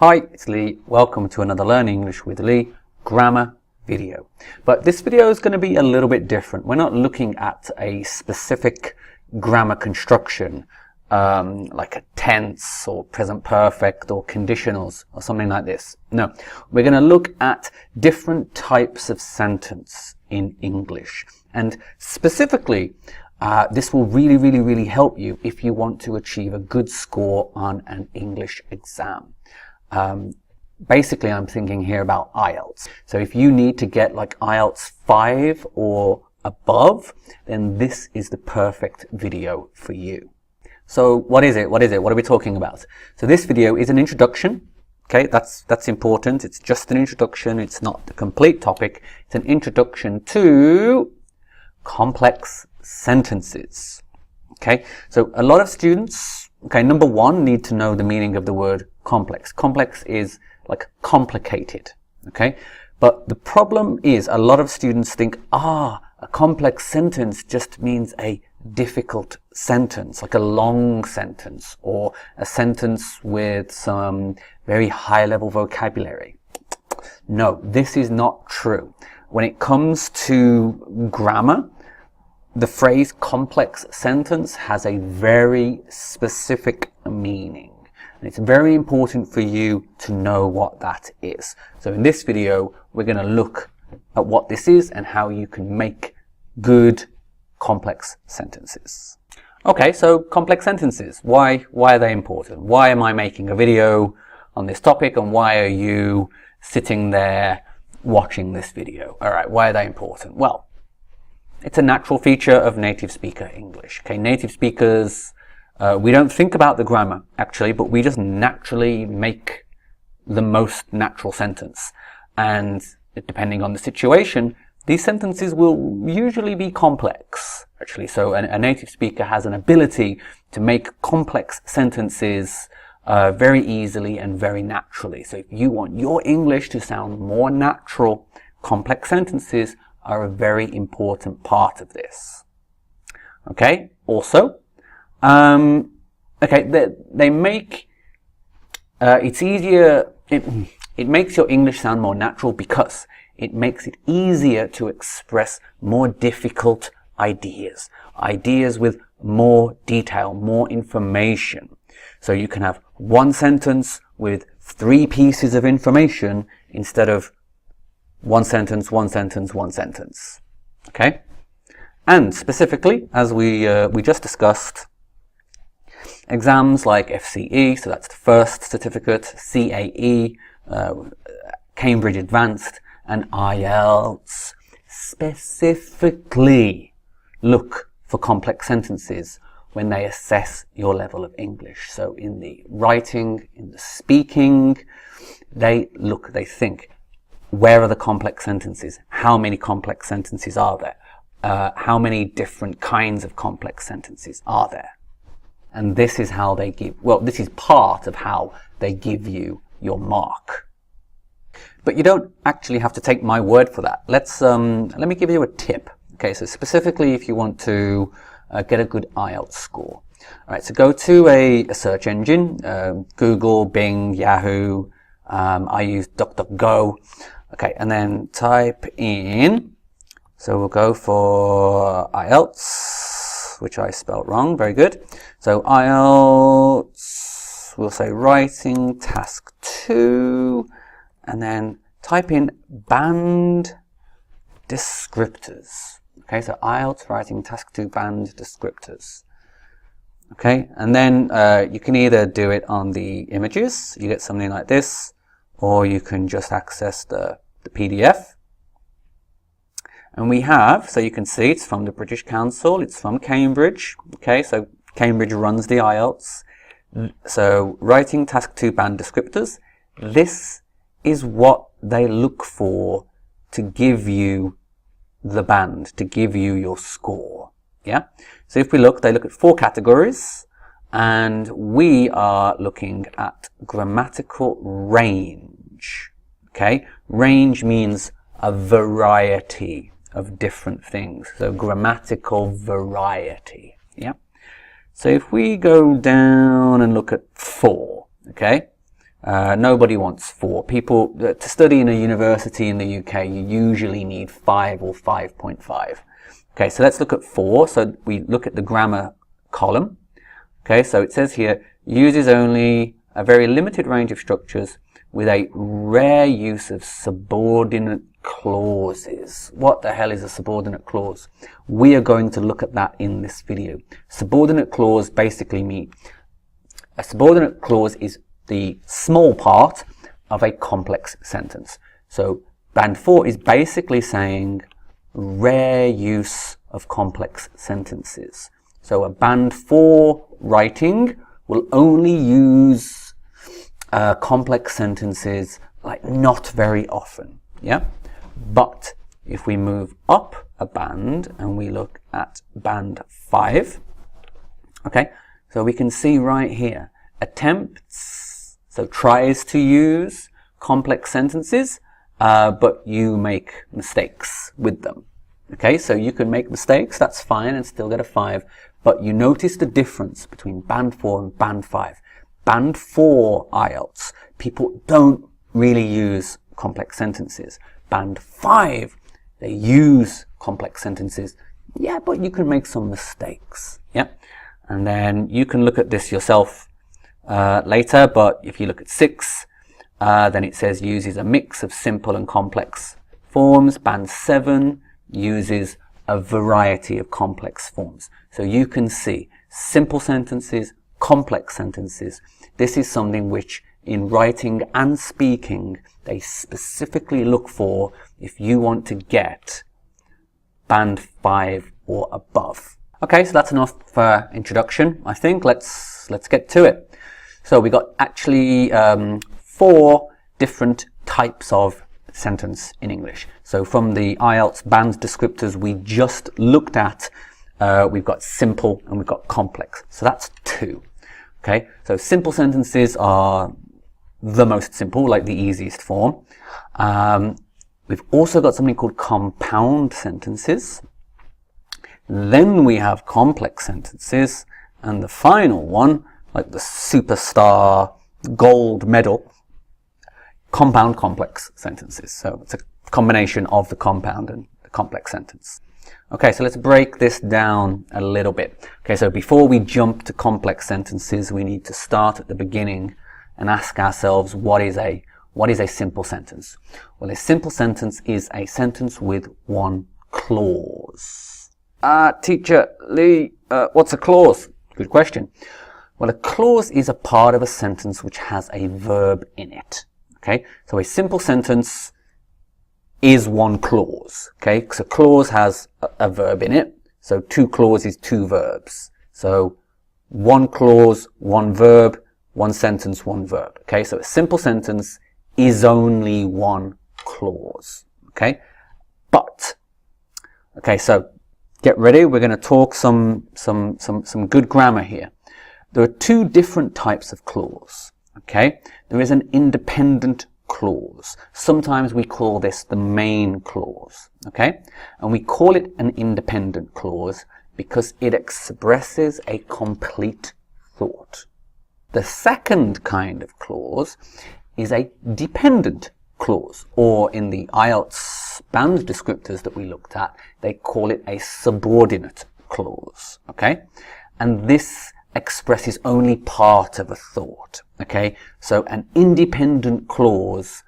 Hi, it's Lee. Welcome to another Learn English with Lee grammar video. But this video is going to be a little bit different. We're not looking at a specific grammar construction like a tense or present perfect or conditionals or something like this. No, we're going to look at different types of sentence in English. And specifically, this will really help you if you want to achieve a good score on an English exam. Basically, I'm thinking here about IELTS. So if you need to get like IELTS 5 or above, then this is the perfect video for you. So what is it? What are we talking about? So this video is an introduction. Okay, that's important. It's just an introduction. It's not the complete topic. It's an introduction to complex sentences. Okay, so a lot of students, number one, need to know the meaning of the word complex. Complex is like complicated. Okay, but the problem is a lot of students think, a complex sentence just means a difficult sentence, like a long sentence or a sentence with some very high level vocabulary. No, this is not true. When it comes to grammar, the phrase complex sentence has a very specific meaning. And it's very important for you to know what that is. So in this video, we're going to look at what this is and how you can make good complex sentences. Okay, so complex sentences. Why are they important? Why am I making a video on this topic, and why are you sitting there watching this video? All right, why are they important? Well, it's a natural feature of native speaker English. Okay, native speakers, we don't think about the grammar actually, but we just naturally make the most natural sentence. And depending on the situation, these sentences will usually be complex, actually. So a native speaker has an ability to make complex sentences very easily and very naturally. So if you want your English to sound more natural, complex sentences are a very important part of this. Okay, also, they make it's easier, it makes your English sound more natural because it makes it easier to express more difficult ideas with more detail, more information. So you can have one sentence with 3 pieces of information instead of one sentence. Okay? And specifically, as we just discussed, exams like FCE, so that's the first certificate, CAE, Cambridge Advanced, and IELTS specifically look for complex sentences when they assess your level of English. So in the writing, in the speaking, they think, where are the complex sentences? How many complex sentences are there? How many different kinds of complex sentences are there? And this is how they this is part of how they give you your mark. But you don't actually have to take my word for that. Let me give you a tip. Okay, so specifically if you want to get a good IELTS score. All right, so go to a search engine, Google, Bing, Yahoo. I use DuckDuckGo. Okay, and then type in, so we'll go for IELTS, which I spelled wrong, very good. So IELTS, we'll say writing task 2, and then type in band descriptors. Okay, so IELTS writing task 2 band descriptors. Okay, and then you can either do it on the images, you get something like this, or you can just access the PDF. And we have, so you can see it's from the British Council, it's from Cambridge. Okay, so Cambridge runs the IELTS. So writing task 2 band descriptors, this is what they look for to give you the band, to give you your score. Yeah, so if we look, they look at 4 categories, and we are looking at grammatical range. Okay, range means a variety of different things, so grammatical variety. Yeah, so if we go down and look at 4, okay, Nobody wants 4. People, to study in a university in the UK, you usually need 5 or 5.5. Okay, so let's look at 4. So we look at the grammar column. Okay, so it says here, uses only a very limited range of structures with a rare use of subordinate clauses. What the hell is a subordinate clause? We are going to look at that in this video. Subordinate clause basically means a subordinate clause is the small part of a complex sentence. So band 4 is basically saying rare use of complex sentences. So a band 4 writing will only use complex sentences like not very often. Yeah. But if we move up a band and we look at band 5, okay, so we can see right here, attempts, so tries to use complex sentences, but you make mistakes with them. Okay, so you can make mistakes, that's fine, and still get a 5, but you notice the difference between band 4 and band 5. Band 4 IELTS, people don't really use complex sentences. Band 5, they use complex sentences. Yeah, but you can make some mistakes. Yeah, and then you can look at this yourself later, but if you look at 6, then it says uses a mix of simple and complex forms. Band 7 uses a variety of complex forms. So you can see simple sentences, complex sentences. This is something which in writing and speaking they specifically look for if you want to get band 5 or above. Okay, so that's enough for introduction. I think let's get to it. So we got actually 4 different types of sentence in English. So from the IELTS band descriptors we just looked at, we've got simple and we've got complex. So that's 2. Okay, so simple sentences are the most simple, like the easiest form. We've also got something called compound sentences. Then we have complex sentences, and the final one, like the superstar gold medal, compound complex sentences. So it's a combination of the compound and the complex sentence. Okay, so let's break this down a little bit. Okay, so before we jump to complex sentences, we need to start at the beginning and ask ourselves, what is a simple sentence? Well, a simple sentence is a sentence with one clause. Teacher Lee, what's a clause? Good question. Well, a clause is a part of a sentence which has a verb in it. Okay, so a simple sentence is one clause. Okay, so a clause has a verb in it. So 2 clauses, 2 verbs. So 1 clause, 1 verb, 1 sentence, 1 verb. Okay, so a simple sentence is only 1 clause. Okay, but okay, so get ready. We're going to talk some good grammar here. There are 2 different types of clause. Okay, there is an independent clause. Sometimes we call this the main clause. Okay, and we call it an independent clause because it expresses a complete thought. The second kind of clause is a dependent clause, or in the IELTS band descriptors that we looked at, they call it a subordinate clause. Okay, and this expresses only part of a thought. Okay, so an independent clause,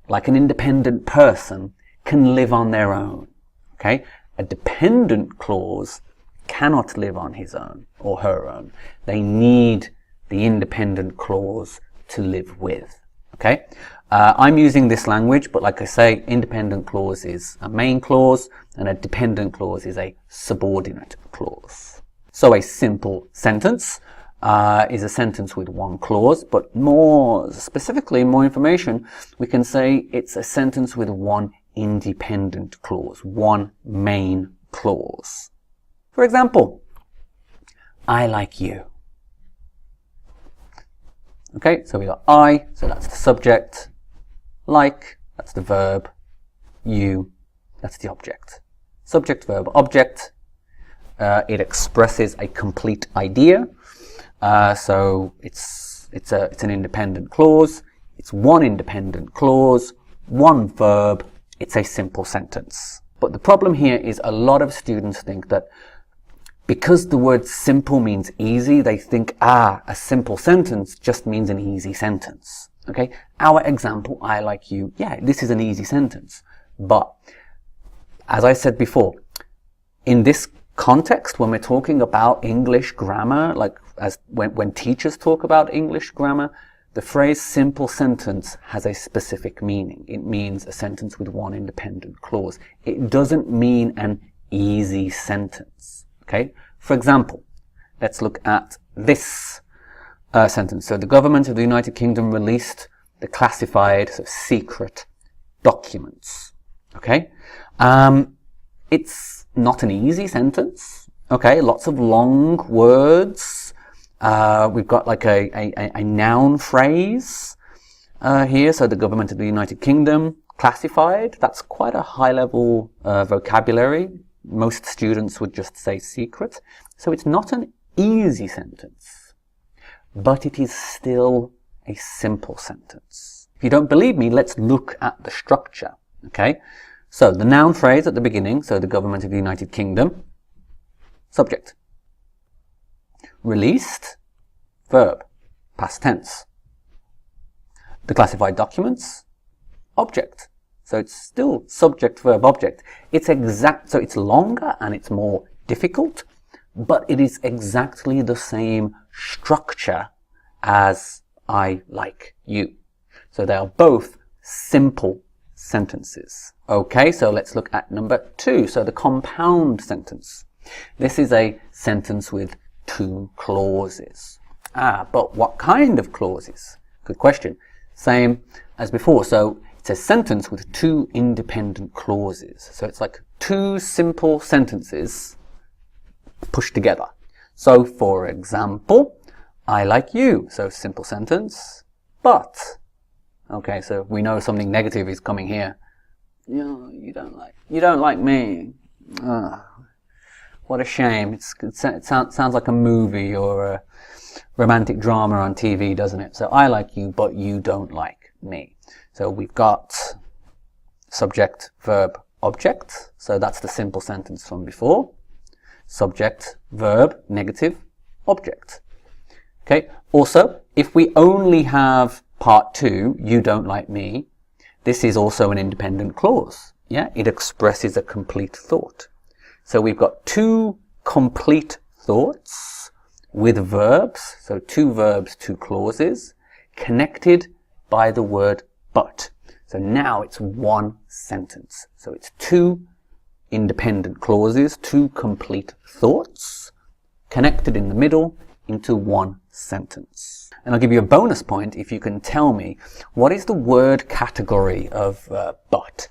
like an independent person, can live on their own. Okay, a dependent clause cannot live on his own or her own. They need the independent clause to live with. Okay, I'm using this language, but like I say, independent clause is a main clause and a dependent clause is a subordinate clause. So a simple sentence is a sentence with 1 clause, but more specifically, more information, we can say it's a sentence with 1 independent clause, 1 main clause. For example, I like you. Okay, so we got I, so that's the subject, like, that's the verb, you, that's the object. Subject, verb, object. It expresses a complete idea. So it's an independent clause. It's one independent clause, one verb. It's a simple sentence. But the problem here is a lot of students think that because the word simple means easy, they think, a simple sentence just means an easy sentence. Okay? Our example, I like you, yeah, this is an easy sentence. But, as I said before, in this context, when we're talking about English grammar, like when teachers talk about English grammar, the phrase simple sentence has a specific meaning. It means a sentence with one independent clause. It doesn't mean an easy sentence. Okay? For example, let's look at this sentence. So the government of the United Kingdom released the classified, so secret documents. Okay? It's not an easy sentence. Okay? Lots of long words. We've got like a noun phrase here. So the government of the United Kingdom, classified. That's quite a high level vocabulary. Most students would just say secret. So it's not an easy sentence, but it is still a simple sentence. If you don't believe me, let's look at the structure. Okay? So the noun phrase at the beginning, so the government of the United Kingdom, subject. Released, verb, past tense. The classified documents, object. So it's still subject, verb, object. It's exact, so it's longer and it's more difficult, but it is exactly the same structure as I like you. So they are both simple sentences. Okay, so let's look at number 2. So the compound sentence. This is a sentence with 2 clauses. But what kind of clauses? Good question. Same as before. So it's a sentence with 2 independent clauses. So it's like 2 simple sentences pushed together. So for example, I like you. So simple sentence, but. Okay, so we know something negative is coming here. You don't like me. What a shame. It sounds like a movie or a romantic drama on TV, doesn't it? So I like you, but you don't like me. So we've got subject, verb, object. So that's the simple sentence from before. Subject, verb, negative, object. Okay. Also, if we only have part 2, you don't like me, this is also an independent clause. Yeah, it expresses a complete thought. So we've got 2 complete thoughts with verbs, so 2 verbs, 2 clauses, connected by the word but. So now it's one sentence. So it's 2 independent clauses, 2 complete thoughts, connected in the middle into one sentence. And I'll give you a bonus point if you can tell me what is the word category of but.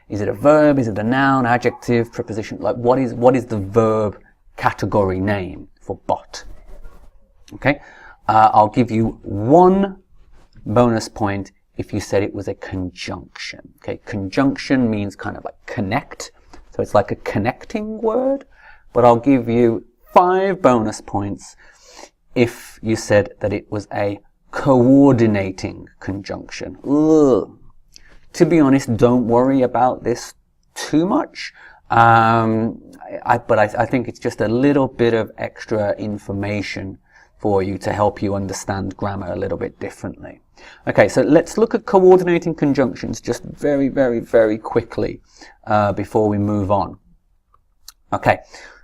Is it a verb? Is it a noun, adjective, preposition? Like what is the verb category name for but? Okay, I'll give you 1 bonus point if you said it was a conjunction. Okay, conjunction means kind of like connect, so it's like a connecting word. But I'll give you 5 bonus points if you said that it was a coordinating conjunction. Ugh. To be honest, don't worry about this too much. But I think it's just a little bit of extra information for you to help you understand grammar a little bit differently. Okay, so let's look at coordinating conjunctions just very, very, very quickly before we move on. Okay,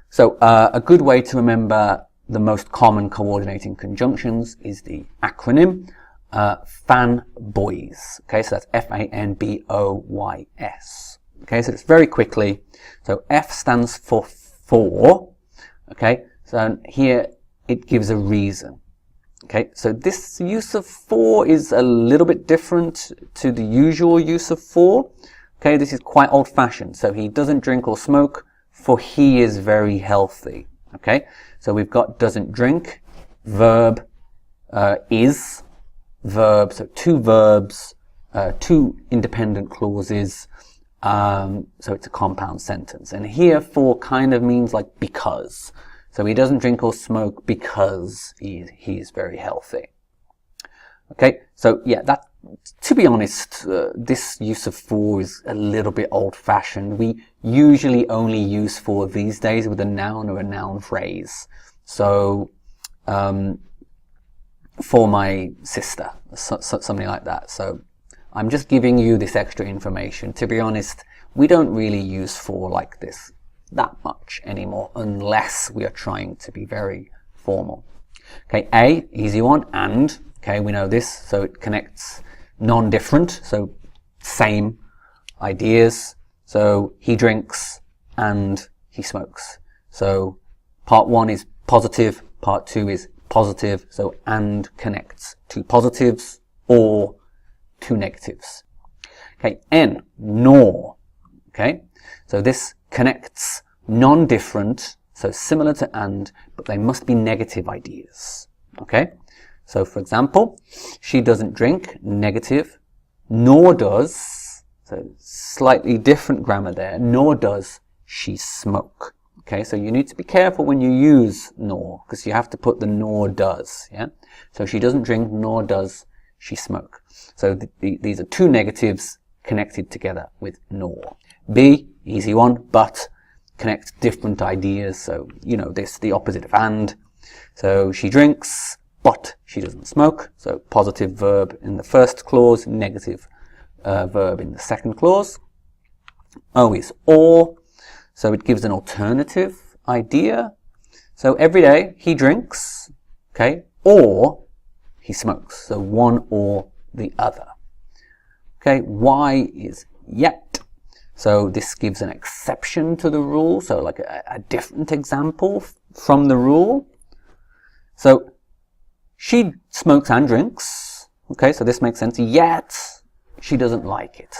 so a good way to remember the most common coordinating conjunctions is the acronym FANBOYS. Okay, so that's FANBOYS. Okay, so just very quickly. So F stands for for. Okay, so here it gives a reason. Okay, so this use of for is a little bit different to the usual use of for. Okay, this is quite old-fashioned. So he doesn't drink or smoke, for he is very healthy. Okay, so we've got doesn't drink, verb, is, verb, so 2 verbs, 2 independent clauses, so it's a compound sentence. And here for kind of means like because. So he doesn't drink or smoke because he is very healthy. Okay, so yeah, that, to be honest, this use of for is a little bit old-fashioned. We usually only use for these days with a noun or a noun phrase. So, for my sister, something like that. So I'm just giving you this extra information. To be honest, we don't really use for like this that much anymore, unless we are trying to be very formal. Okay, A, easy one, and, okay, we know this, so it connects non-different, so same ideas. So he drinks and he smokes. So part 1 is positive, part 2 is positive, so and connects two positives or two negatives. Okay, N, nor. Okay, so this connects non-different, so similar to and, but they must be negative ideas. Okay, so for example, she doesn't drink, negative, nor does, so slightly different grammar there, nor does she smoke. Okay, so you need to be careful when you use nor, because you have to put the nor does, yeah? So she doesn't drink, nor does she smoke. So these are two negatives connected together with nor. B, easy one, but connects different ideas. So, you know, this, the opposite of and. So she drinks, but she doesn't smoke. So positive verb in the first clause, negative verb in the second clause. O is or. So it gives an alternative idea. So every day he drinks, okay, or he smokes. So one or the other. Okay, Y is yet. So this gives an exception to the rule. So like a different example from the rule. So she smokes and drinks. Okay, so this makes sense. Yet she doesn't like it.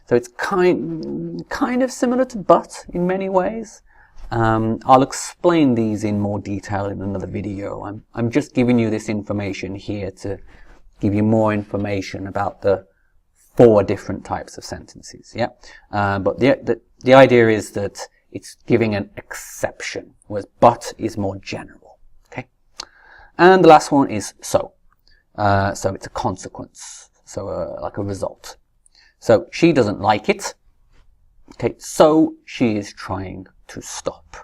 So it's kind of similar to but in many ways. I'll explain these in more detail in another video. I'm just giving you this information here to give you more information about the 4 different types of sentences. Yeah, but the idea is that it's giving an exception, whereas but is more general. Okay, and the last one is so. So it's a consequence. So like a result. So she doesn't like it. Okay, so she is trying to stop.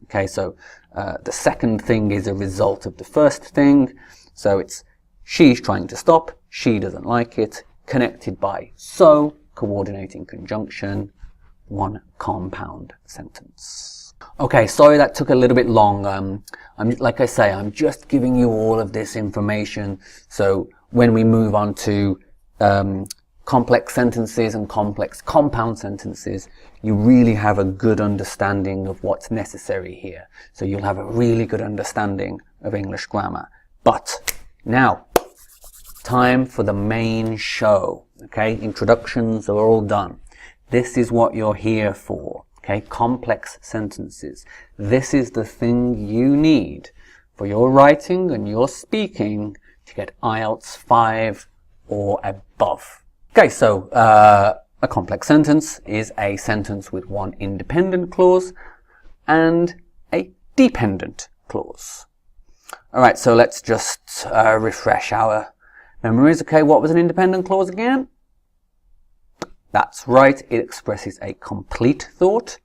Okay, so the second thing is a result of the first thing. So it's she's trying to stop, she doesn't like it, connected by so, coordinating conjunction, one compound sentence. Okay, sorry that took a little bit long. Like I say, I'm just giving you all of this information. So when we move on to complex sentences and complex compound sentences, you really have a good understanding of what's necessary here. So you'll have a really good understanding of English grammar. But now, time for the main show. Okay, introductions are all done. This is what you're here for. Okay, complex sentences. This is the thing you need for your writing and your speaking to get IELTS 5 or above. Okay, so a complex sentence is a sentence with one independent clause and a dependent clause. All right, so let's just refresh our memories. Okay, what was an independent clause again? That's right, it expresses a complete thought.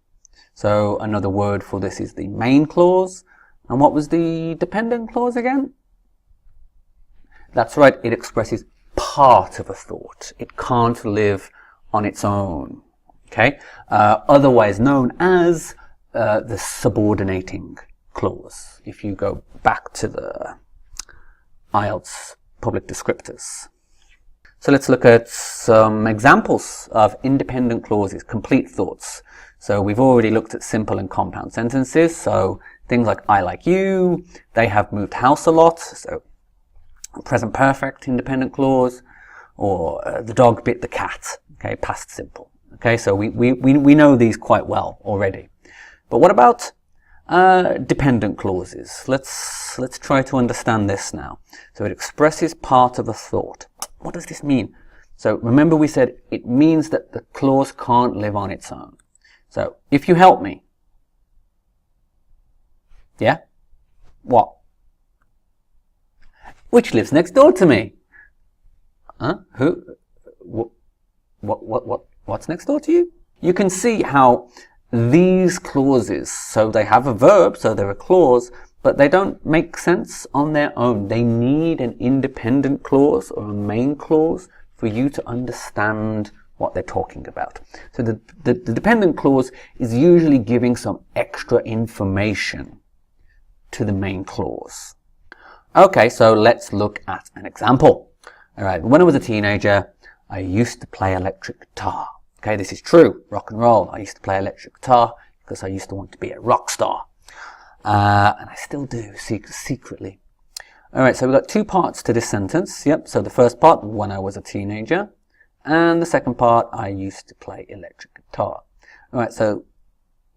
So another word for this is the main clause. And what was the dependent clause again? That's right, it expresses part of a thought. It can't live on its own. Okay, otherwise known as the subordinating clause. If you go back to the IELTS public descriptors. So let's look at some examples of independent clauses, complete thoughts. So we've already looked at simple and compound sentences. So things like I like you, they have moved house a lot. So present perfect independent clause, or the dog bit the cat. Okay, past simple. Okay, so we know these quite well already. But what about dependent clauses? Let's try to understand this now. So it expresses part of a thought. What does this mean? So remember we said it means that the clause can't live on its own. So if you help me. Yeah? What? Which lives next door to me? Huh? Who? What's next door to you? You can see how these clauses, so they have a verb, so they're a clause, but they don't make sense on their own. They need an independent clause or a main clause for you to understand what they're talking about. So the dependent clause is usually giving some extra information to the main clause. Okay, so let's look at an example. All right, when I was a teenager, I used to play electric guitar. Okay, this is true, rock and roll. I used to play electric guitar because I used to want to be a rock star. And I still do, secretly. All right, so we've got two parts to this sentence. Yep, so the first part, when I was a teenager. And the second part, I used to play electric guitar. All right, so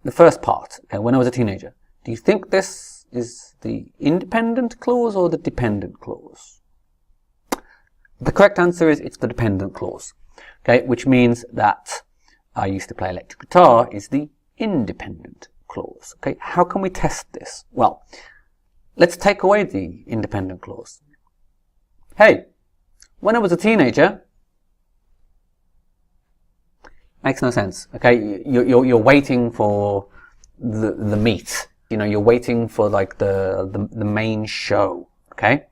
the first part, okay, when I was a teenager. Do you think this is the independent clause or the dependent clause? The correct answer is it's the dependent clause, okay, which means that I used to play electric guitar is the independent clause. Okay, how can we test this? Well, let's take away the independent clause. Hey, when I was a teenager, makes no sense. Okay, you're waiting for the meat. You know, you're waiting for like the main show. Okay.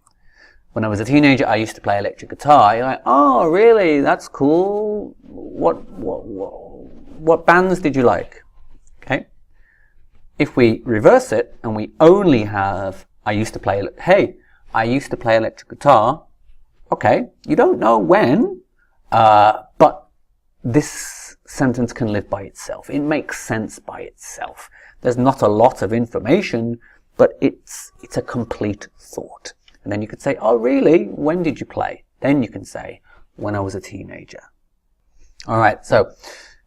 When I was a teenager, I used to play electric guitar. You're like, oh, really? That's cool. What bands did you like? Okay. If we reverse it and we only have, I used to play electric guitar. Okay. You don't know when, but this sentence can live by itself. It makes sense by itself. There's not a lot of information, but it's a complete thought. And then you could say, oh, really? When did you play? Then you can say, when I was a teenager. All right, so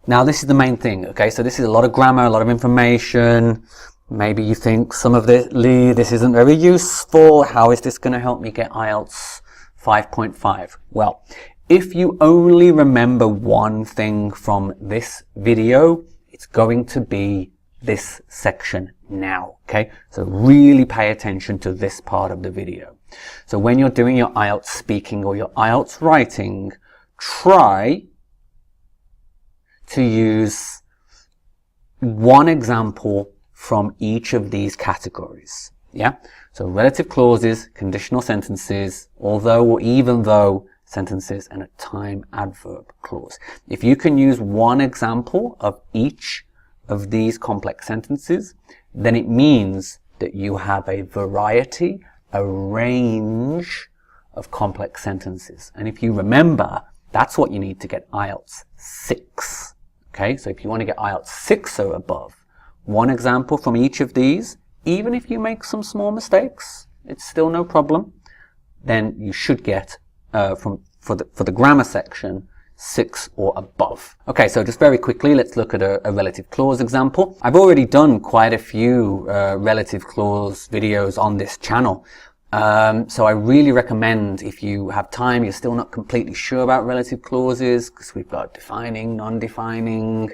now this is the main thing, okay? So this is a lot of grammar, a lot of information. Maybe you think some of this, Lee, this isn't very useful. How is this going to help me get IELTS 5.5? Well, if you only remember one thing from this video, it's going to be this section now, okay? So really pay attention to this part of the video. So when you're doing your IELTS speaking or your IELTS writing, try to use one example from each of these categories, yeah? So relative clauses, conditional sentences, although or even though sentences, and a time adverb clause. If you can use one example of each of these complex sentences, then it means that you have a variety, a range of complex sentences. And if you remember, that's what you need to get IELTS 6. Okay, so if you want to get IELTS 6 or above, one example from each of these, even if you make some small mistakes, it's still no problem, then you should get for the grammar section 6 or above. Okay, so just very quickly, let's look at a relative clause example. I've already done quite a few relative clause videos on this channel. So I really recommend, if you have time, you're still not completely sure about relative clauses, because we've got defining, non-defining,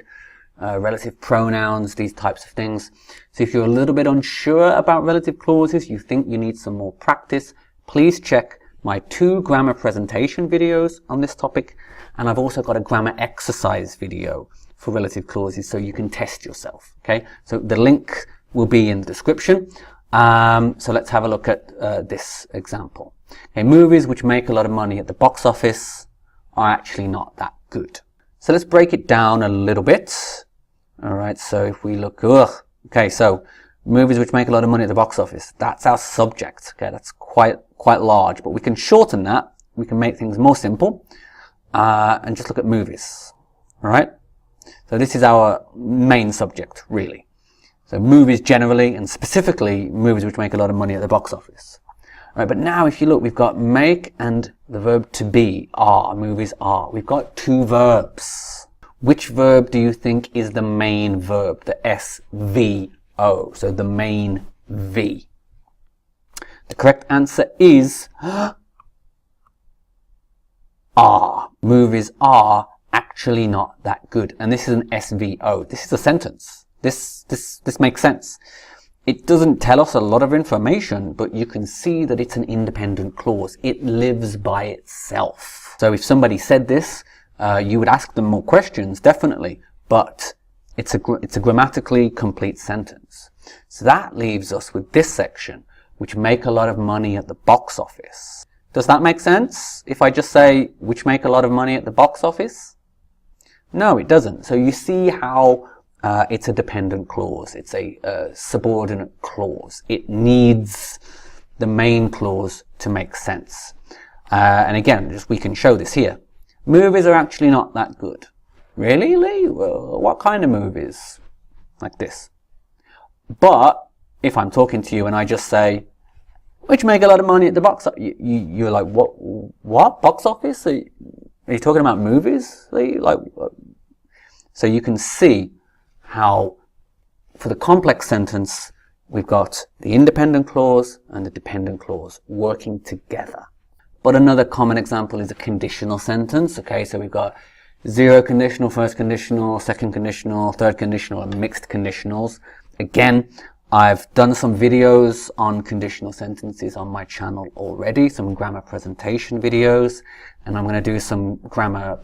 relative pronouns, these types of things. So if you're a little bit unsure about relative clauses, you think you need some more practice, please check my 2 grammar presentation videos on this topic. And I've also got a grammar exercise video for relative clauses so you can test yourself. Okay, so the link will be in the description. So let's have a look at this example. Okay, movies which make a lot of money at the box office are actually not that good. So let's break it down a little bit. All right, so if we look, okay, so movies which make a lot of money at the box office, that's our subject. Okay, that's quite large, but we can shorten that. We can make things more simple. And just look at movies, all right? So this is our main subject, really. So movies generally, and specifically movies which make a lot of money at the box office. All right, but now if you look, we've got make and the verb to be, are, movies are. We've got 2 verbs. Which verb do you think is the main verb, the SVO, so the main V? The correct answer is are. Movies are actually not that good. And this is an SVO. This is a sentence. This makes sense. It doesn't tell us a lot of information, but you can see that it's an independent clause. It lives by itself. So if somebody said this, you would ask them more questions, definitely, but it's a grammatically complete sentence. So that leaves us with this section, which make a lot of money at the box office. Does that make sense? If I just say, which make a lot of money at the box office? No, it doesn't. So you see how it's a dependent clause. It's a subordinate clause. It needs the main clause to make sense. And again, we can show this here. Movies are actually not that good. Really, Lee? Well, what kind of movies? Like this. But if I'm talking to you and I just say, which make a lot of money at the box office, you're like, what box office? Are you talking about movies, Lee? Like, so you can see how for the complex sentence we've got the independent clause and the dependent clause working together. But another common example is a conditional sentence. Okay, so we've got zero conditional, first conditional, second conditional, third conditional, and mixed conditionals. Again, I've done some videos on conditional sentences on my channel already, some grammar presentation videos, and I'm going to do some grammar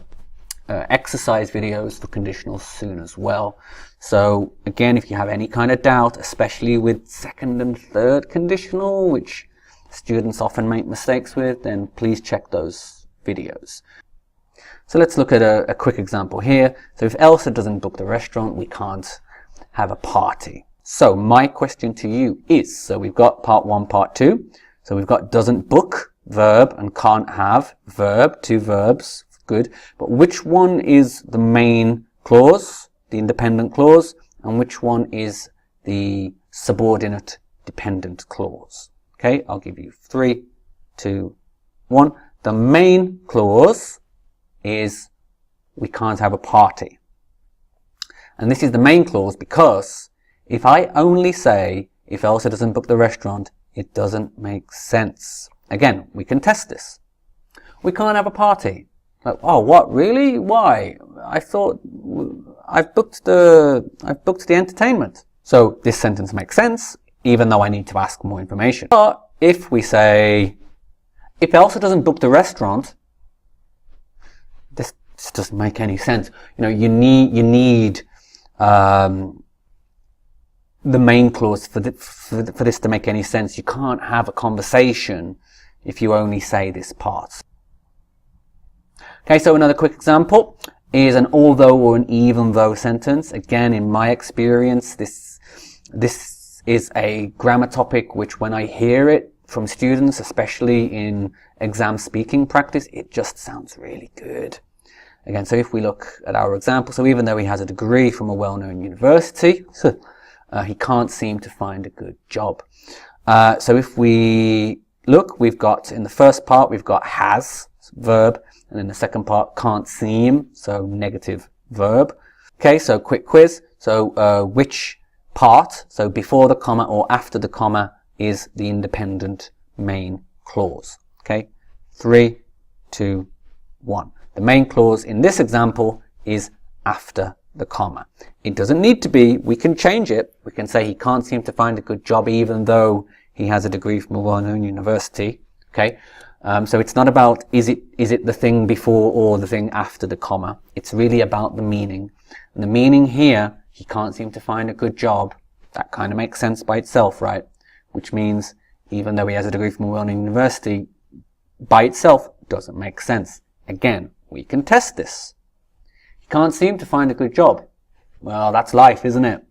exercise videos for conditionals soon as well. So again, if you have any kind of doubt, especially with second and third conditional, which students often make mistakes with, then please check those videos. So let's look at a quick example here. So if Elsa doesn't book the restaurant, we can't have a party. So my question to you is, so we've got part 1, part 2. So we've got doesn't book, verb, and can't have, verb, 2 verbs, good. But which one is the main clause, the independent clause, and which one is the subordinate dependent clause? Okay, I'll give you 3, 2, 1. The main clause is we can't have a party. And this is the main clause because if I only say, if Elsa doesn't book the restaurant, it doesn't make sense. Again, we can test this. We can't have a party. Like, oh, what, really? Why? I thought I've booked the entertainment. So this sentence makes sense, even though I need to ask more information. But if we say, if Elsa doesn't book the restaurant, this doesn't make any sense. You know, you need the main clause for this to make any sense. You can't have a conversation if you only say this part. Okay, so another quick example is an although or an even though sentence. Again, in my experience, this is a grammar topic which when I hear it from students, especially in exam speaking practice, it just sounds really good. Again, so if we look at our example, so even though he has a degree from a well-known university, he can't seem to find a good job. So if we look, we've got in the first part, we've got has, verb, and in the second part, can't seem, so negative verb. Okay, so quick quiz. So which part, so before the comma or after the comma, is the independent main clause? Okay, 3, 2, 1. The main clause in this example is after the comma. It doesn't need to be. We can change it. We can say he can't seem to find a good job even though he has a degree from a well-known university. Okay, so it's not about is it the thing before or the thing after the comma. It's really about the meaning. And the meaning here, he can't seem to find a good job. That kind of makes sense by itself, right? Which means even though he has a degree from a well-known university, by itself doesn't make sense. Again, we can test this. He can't seem to find a good job. Well, that's life, isn't it?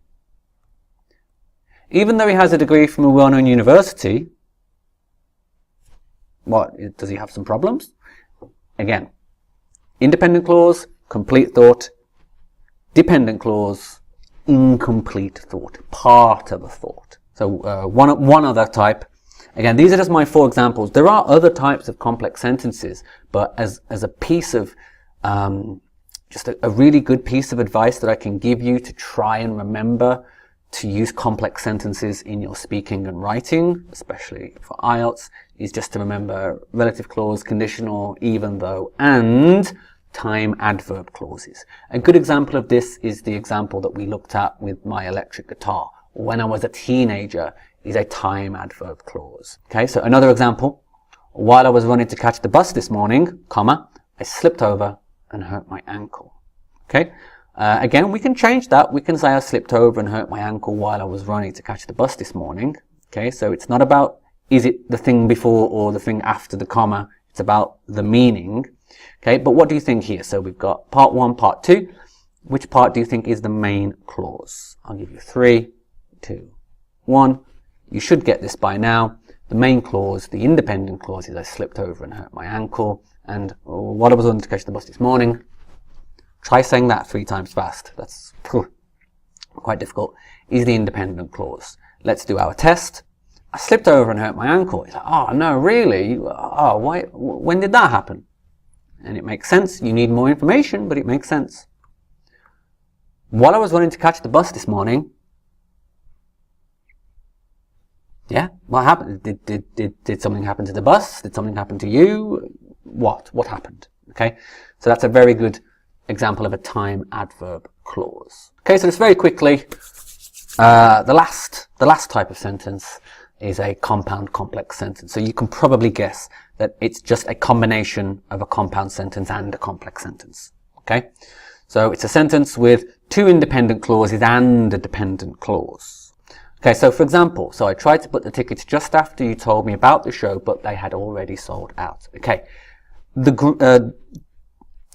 Even though he has a degree from a well-known university, what, does he have some problems? Again, independent clause, complete thought. Dependent clause, incomplete thought, part of a thought. So one other type. Again, these are just my 4 examples. There are other types of complex sentences, but as a piece of, just a really good piece of advice that I can give you to try and remember to use complex sentences in your speaking and writing, especially for IELTS, is just to remember relative clause, conditional, even though, and time adverb clauses. A good example of this is the example that we looked at with my electric guitar. when I was a teenager is a time adverb clause. Okay, so another example. While I was running to catch the bus this morning, comma, I slipped over and hurt my ankle. Okay, again, we can change that. We can say I slipped over and hurt my ankle while I was running to catch the bus this morning. Okay, so it's not about is it the thing before or the thing after the comma. It's about the meaning. Okay, but what do you think here? So we've got part 1, part 2. Which part do you think is the main clause? I'll give you 3, 2, 1. You should get this by now. The main clause, the independent clause, is I slipped over and hurt my ankle. And while I was on to catch the bus this morning, try saying that 3 times fast. That's quite difficult. Is the independent clause. Let's do our test. I slipped over and hurt my ankle. He's like, oh no, really? Oh, why? When did that happen? And it makes sense. You need more information, but it makes sense. While I was running to catch the bus this morning, yeah, what happened? Did something happen to the bus? Did something happen to you? What happened? Okay, so that's a very good example of a time adverb clause. Okay, so just very quickly, the last type of sentence is a compound complex sentence. So you can probably guess that it's just a combination of a compound sentence and a complex sentence. Okay, so it's a sentence with 2 independent clauses and a dependent clause. Okay, so for example, so I tried to put the tickets just after you told me about the show, but they had already sold out. Okay, the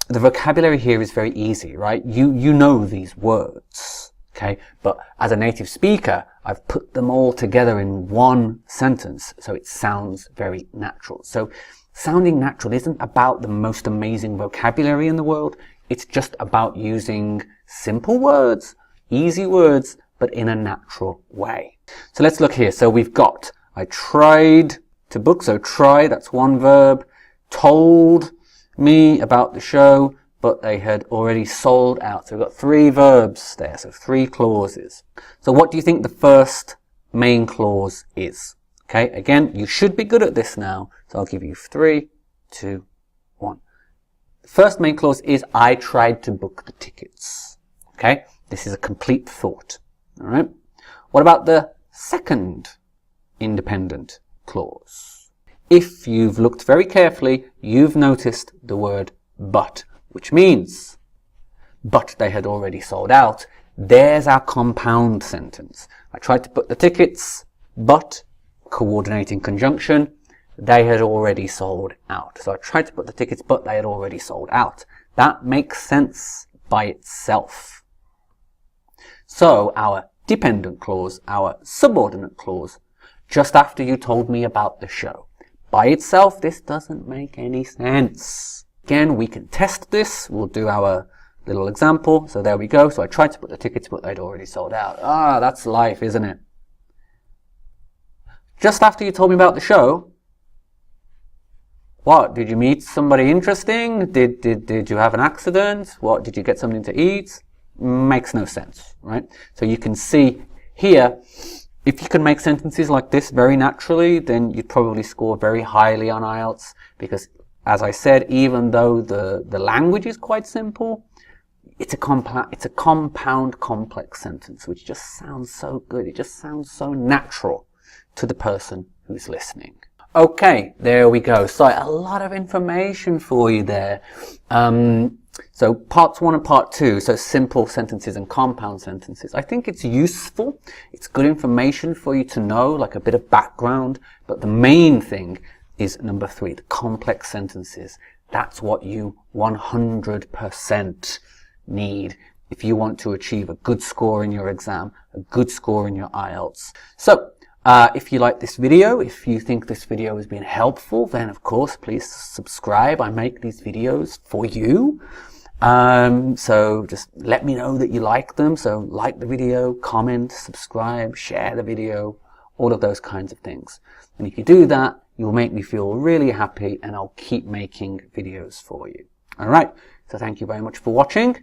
vocabulary here is very easy, right? You know these words, okay? But as a native speaker, I've put them all together in one sentence, so it sounds very natural. So sounding natural isn't about the most amazing vocabulary in the world. It's just about using simple words, easy words, but in a natural way. So let's look here. So we've got, I tried to book, so try, that's one verb. Told me about the show, but they had already sold out. So we've got 3 verbs there, so 3 clauses. So what do you think the first main clause is? Okay, again, you should be good at this now. So I'll give you 3, 2, 1. The first main clause is I tried to book the tickets. Okay, this is a complete thought. All right. What about the second independent clause? If you've looked very carefully, you've noticed the word but, which means but they had already sold out. There's our compound sentence. I tried to book the tickets, but coordinating conjunction, they had already sold out. So I tried to book the tickets, but they had already sold out. That makes sense by itself. So our dependent clause, our subordinate clause, just after you told me about the show. By itself, this doesn't make any sense. Again, we can test this. We'll do our little example. So there we go. So I tried to book the tickets, but they'd already sold out. Ah, that's life, isn't it? Just after you told me about the show, what? Did you meet somebody interesting? Did you have an accident? What? Did you get something to eat? Makes no sense, right? So you can see here, if you can make sentences like this very naturally, then you'd probably score very highly on IELTS, because as I said, even though the language is quite simple, it's a compound complex sentence, which just sounds so good. It just sounds so natural to the person who's listening. Okay, there we go. So a lot of information for you there. So parts 1 and part 2, so simple sentences and compound sentences. I think it's useful. It's good information for you to know, like a bit of background. But the main thing is number 3, the complex sentences. That's what you 100% need if you want to achieve a good score in your exam, a good score in your IELTS. So if you like this video, if you think this video has been helpful, then of course, please subscribe. I make these videos for you. So just let me know that you like them. So like the video, comment, subscribe, share the video, all of those kinds of things. And if you do that, you'll make me feel really happy, and I'll keep making videos for you. All right. So thank you very much for watching.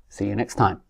See you next time.